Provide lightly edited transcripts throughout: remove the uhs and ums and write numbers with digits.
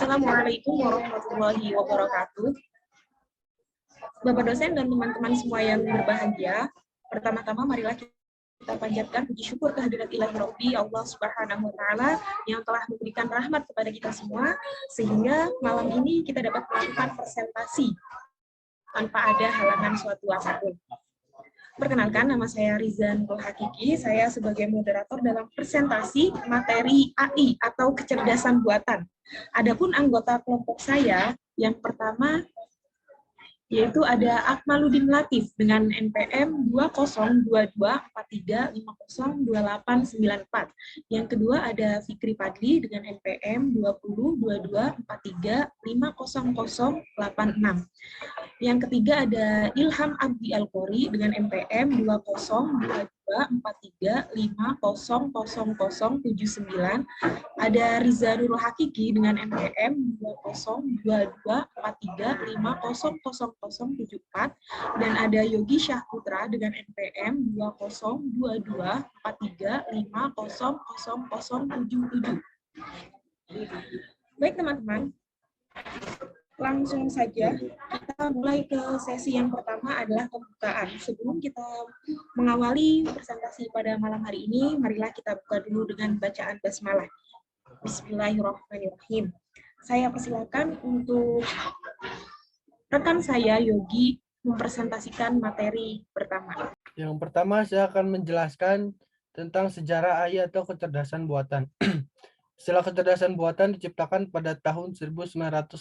Assalamualaikum warahmatullahi wabarakatuh. Bapak dosen dan teman-teman semua yang berbahagia, pertama-tama marilah kita panjatkan puji syukur kehadirat Ilahi Rabbi Allah Subhanahu wa taala yang telah memberikan rahmat kepada kita semua sehingga malam ini kita dapat melakukan presentasi tanpa ada halangan suatu apapun. Perkenalkan, nama saya Rizan Hakiki. Saya sebagai moderator dalam presentasi materi AI atau kecerdasan buatan. Adapun anggota kelompok saya yang pertama yaitu ada Akmaluddin Latif dengan NPM 202243502894. Yang kedua ada Fikri Padli dengan NPM 202243500086. Yang ketiga ada Ilham Abdi Al-Qori dengan NPM 202243500079. Ada Riza Nurul Hakiki dengan NPM 202243500074 dan ada Yogi Syahputra dengan NPM 202243500077. Baik teman-teman, langsung saja kita mulai ke sesi yang pertama adalah pembukaan. Sebelum kita mengawali presentasi pada malam hari ini, marilah kita buka dulu dengan bacaan basmalah. Bismillahirrahmanirrahim. Saya persilakan untuk rekan saya Yogi mempresentasikan materi pertama. Yang pertama saya akan menjelaskan tentang sejarah AI atau kecerdasan buatan. Istilah kecerdasan buatan diciptakan pada tahun 1956.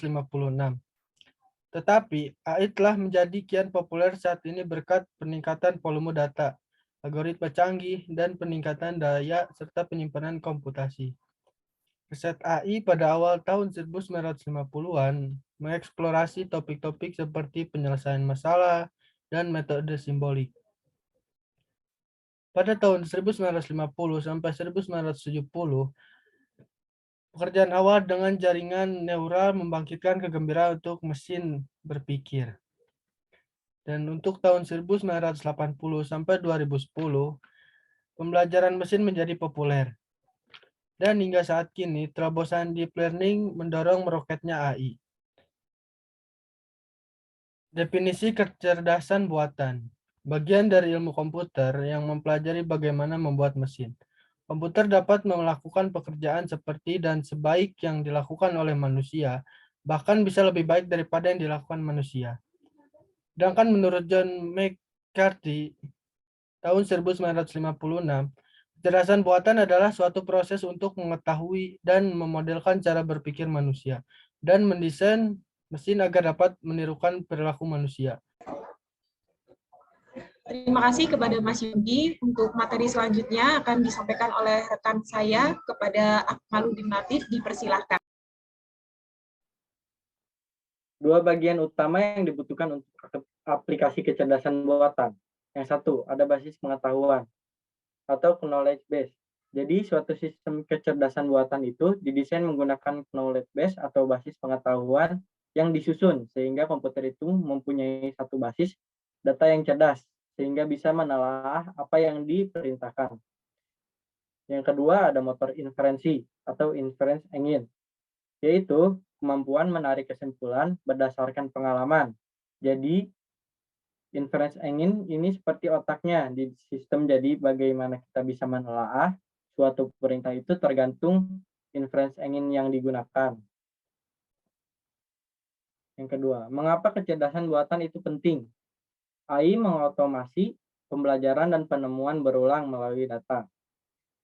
Tetapi AI telah menjadi kian populer saat ini berkat peningkatan volume data, algoritma canggih, dan peningkatan daya serta penyimpanan komputasi. Riset AI pada awal tahun 1950-an mengeksplorasi topik-topik seperti penyelesaian masalah dan metode simbolik. Pada tahun 1950 sampai 1970, pekerjaan awal dengan jaringan neural membangkitkan kegembiraan untuk mesin berpikir. Dan untuk tahun 1980 sampai 2010, pembelajaran mesin menjadi populer. Dan hingga saat kini, terobosan deep learning mendorong meroketnya AI. Definisi kecerdasan buatan. Bagian dari ilmu komputer yang mempelajari bagaimana membuat mesin. Komputer dapat melakukan pekerjaan seperti dan sebaik yang dilakukan oleh manusia, bahkan bisa lebih baik daripada yang dilakukan manusia. Sedangkan menurut John McCarthy, tahun 1956, kecerdasan buatan adalah suatu proses untuk mengetahui dan memodelkan cara berpikir manusia dan mendesain mesin agar dapat menirukan perilaku manusia. Terima kasih kepada Mas Yogi. Untuk materi selanjutnya akan disampaikan oleh rekan saya kepada Akmaluddin Latif. Dipersilahkan. Dua bagian utama yang dibutuhkan untuk aplikasi kecerdasan buatan. Yang satu, ada basis pengetahuan atau knowledge base. Jadi, suatu sistem kecerdasan buatan itu didesain menggunakan knowledge base atau basis pengetahuan yang disusun, sehingga komputer itu mempunyai satu basis data yang cerdas, sehingga bisa menelaah apa yang diperintahkan. Yang kedua, ada motor inferensi atau inference engine, yaitu kemampuan menarik kesimpulan berdasarkan pengalaman. Jadi, inference engine ini seperti otaknya di sistem, jadi bagaimana kita bisa menelaah suatu perintah itu tergantung inference engine yang digunakan. Yang kedua, mengapa kecerdasan buatan itu penting? AI mengotomasi pembelajaran dan penemuan berulang melalui data.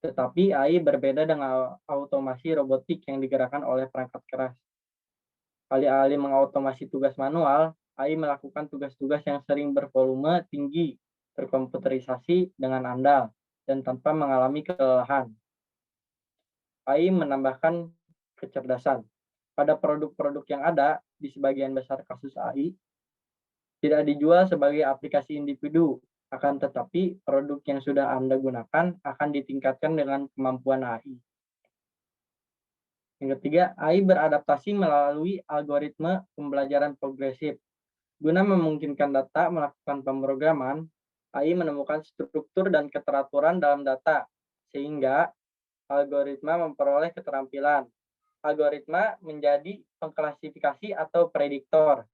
Tetapi AI berbeda dengan automasi robotik yang digerakkan oleh perangkat keras. Alih-alih mengotomasi tugas manual, AI melakukan tugas-tugas yang sering bervolume tinggi, terkomputerisasi dengan andal, dan tanpa mengalami kelelahan. AI menambahkan kecerdasan. Pada produk-produk yang ada, di sebagian besar kasus AI, tidak dijual sebagai aplikasi individu, akan tetapi produk yang sudah Anda gunakan akan ditingkatkan dengan kemampuan AI. Yang ketiga, AI beradaptasi melalui algoritma pembelajaran progresif. Guna memungkinkan data melakukan pemrograman, AI menemukan struktur dan keteraturan dalam data, sehingga algoritma memperoleh keterampilan. algoritma menjadi pengklasifikasi atau prediktor.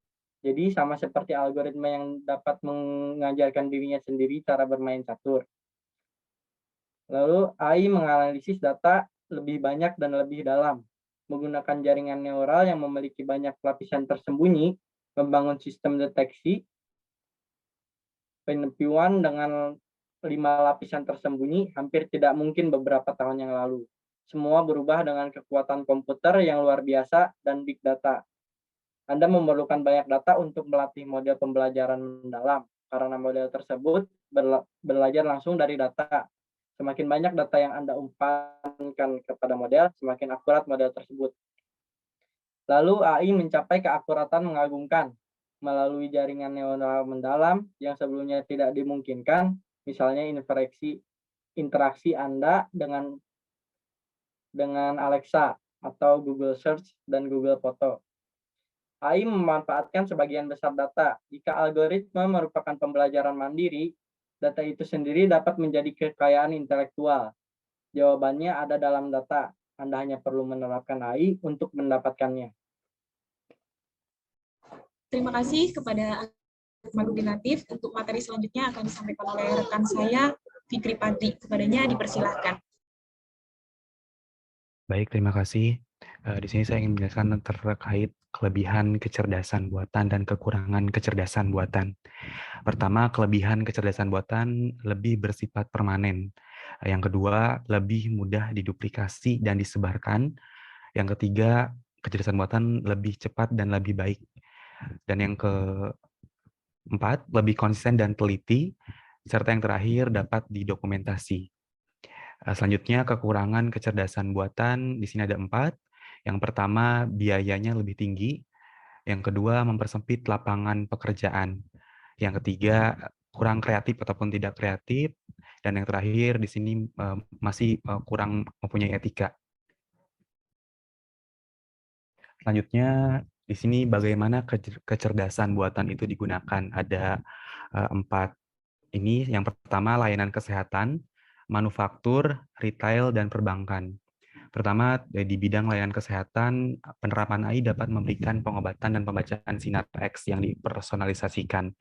Jadi sama seperti algoritma yang dapat mengajarkan dirinya sendiri cara bermain catur. Lalu AI menganalisis data lebih banyak dan lebih dalam, menggunakan jaringan neural yang memiliki banyak lapisan tersembunyi, membangun sistem deteksi penipuan dengan 5 lapisan tersembunyi hampir tidak mungkin beberapa tahun yang lalu. Semua berubah dengan kekuatan komputer yang luar biasa dan big data. Anda memerlukan banyak data untuk melatih model pembelajaran mendalam, karena model tersebut belajar langsung dari data. Semakin banyak data yang Anda umpankan kepada model, semakin akurat model tersebut. Lalu AI mencapai keakuratan mengagumkan melalui jaringan neural mendalam yang sebelumnya tidak dimungkinkan, misalnya interaksi Anda dengan Alexa atau Google Search dan Google Foto. AI memanfaatkan sebagian besar data. Jika algoritma merupakan pembelajaran mandiri, data itu sendiri dapat menjadi kekayaan intelektual. Jawabannya ada dalam data. Anda hanya perlu menerapkan AI untuk mendapatkannya. Terima kasih kepada Magubin Latif. Untuk materi selanjutnya akan disampaikan oleh rekan saya, Fikri Padri. Kepadanya dipersilahkan. Baik, terima kasih. Di sini saya ingin menjelaskan terkait kelebihan kecerdasan buatan dan kekurangan kecerdasan buatan. Pertama, kelebihan kecerdasan buatan lebih bersifat permanen. Yang kedua, lebih mudah diduplikasi dan disebarkan. Yang ketiga, kecerdasan buatan lebih cepat dan lebih baik. Dan yang keempat, lebih konsisten dan teliti. Serta yang terakhir, dapat didokumentasi. Selanjutnya, kekurangan kecerdasan buatan di sini ada 4. Yang pertama, biayanya lebih tinggi. Yang kedua, mempersempit lapangan pekerjaan. Yang ketiga, kurang kreatif ataupun tidak kreatif. Dan yang terakhir di sini masih kurang mempunyai etika. Selanjutnya, di sini bagaimana kecerdasan buatan itu digunakan. Ada 4 ini. Yang pertama, layanan kesehatan, manufaktur, retail, dan perbankan. Pertama, di bidang layanan kesehatan, penerapan AI dapat memberikan pengobatan dan pembacaan sinar X yang dipersonalisasikan.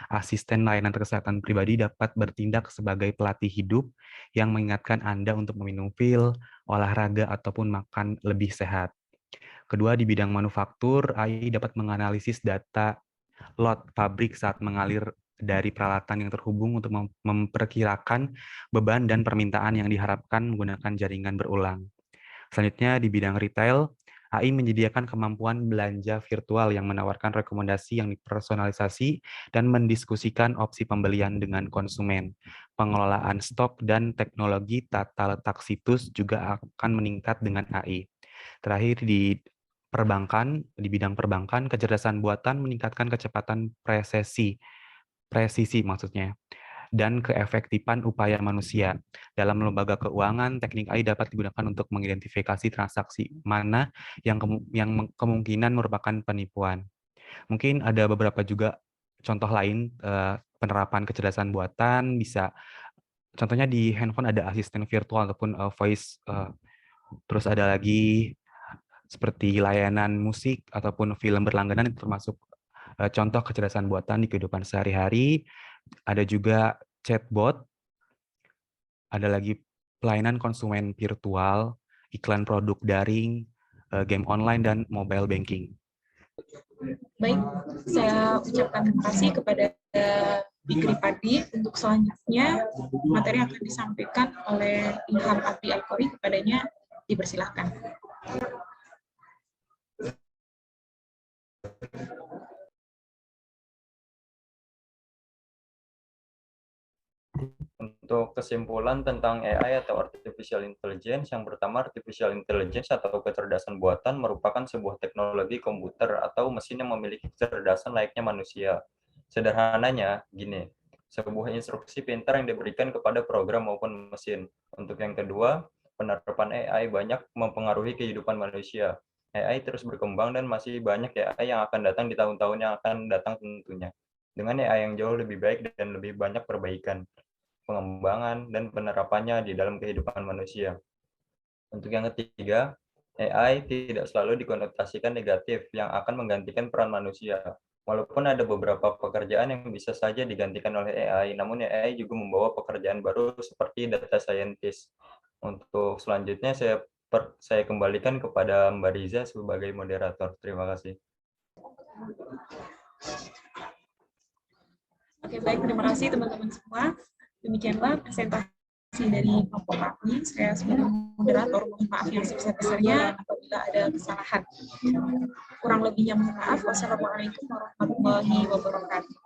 Asisten layanan kesehatan pribadi dapat bertindak sebagai pelatih hidup yang mengingatkan Anda untuk meminum pil, olahraga, ataupun makan lebih sehat. Kedua, di bidang manufaktur, AI dapat menganalisis data lot pabrik saat mengalir dari peralatan yang terhubung untuk memperkirakan beban dan permintaan yang diharapkan menggunakan jaringan berulang. Selanjutnya, di bidang retail, AI menyediakan kemampuan belanja virtual yang menawarkan rekomendasi yang dipersonalisasi dan mendiskusikan opsi pembelian dengan konsumen. Pengelolaan stok dan teknologi tata letak situs juga akan meningkat dengan AI. Terakhir, di bidang perbankan, kecerdasan buatan meningkatkan kecepatan presisi maksudnya, dan keefektifan upaya manusia. Dalam lembaga keuangan, teknik AI dapat digunakan untuk mengidentifikasi transaksi mana yang kemungkinan merupakan penipuan. Mungkin ada beberapa juga contoh lain penerapan kecerdasan buatan, bisa contohnya di handphone ada asisten virtual ataupun voice, terus ada lagi seperti layanan musik ataupun film berlangganan, itu termasuk contoh kecerdasan buatan di kehidupan sehari-hari. Ada juga chatbot, ada lagi pelayanan konsumen virtual, iklan produk daring, game online, dan mobile banking. Baik, saya ucapkan terima kasih kepada Fikri Padi. Untuk selanjutnya, materi akan disampaikan oleh Ilham Abdi Al-Qori. Kepadanya dipersilahkan. Untuk kesimpulan tentang AI atau Artificial Intelligence, yang pertama, Artificial Intelligence atau kecerdasan buatan merupakan sebuah teknologi komputer atau mesin yang memiliki kecerdasan layaknya manusia. Sederhananya, gini, sebuah instruksi pintar yang diberikan kepada program maupun mesin. Untuk yang kedua, penerapan AI banyak mempengaruhi kehidupan manusia. AI terus berkembang dan masih banyak AI yang akan datang di tahun-tahun yang akan datang tentunya. Dengan AI yang jauh lebih baik dan lebih banyak perbaikan, pengembangan, dan penerapannya di dalam kehidupan manusia. Untuk yang ketiga, AI tidak selalu dikonotasikan negatif yang akan menggantikan peran manusia. Walaupun ada beberapa pekerjaan yang bisa saja digantikan oleh AI, namun AI juga membawa pekerjaan baru seperti data scientist. Untuk selanjutnya saya kembalikan kepada Mbak Riza sebagai moderator. Terima kasih. Oke, baik. Terima kasih teman-teman semua. Demikianlah presentasi dari kelompok kami. Saya sebagai moderator mohon maaf yang sebesar-besarnya apabila ada kesalahan. Kurang lebihnya mohon maaf. Wassalamualaikum warahmatullahi wabarakatuh.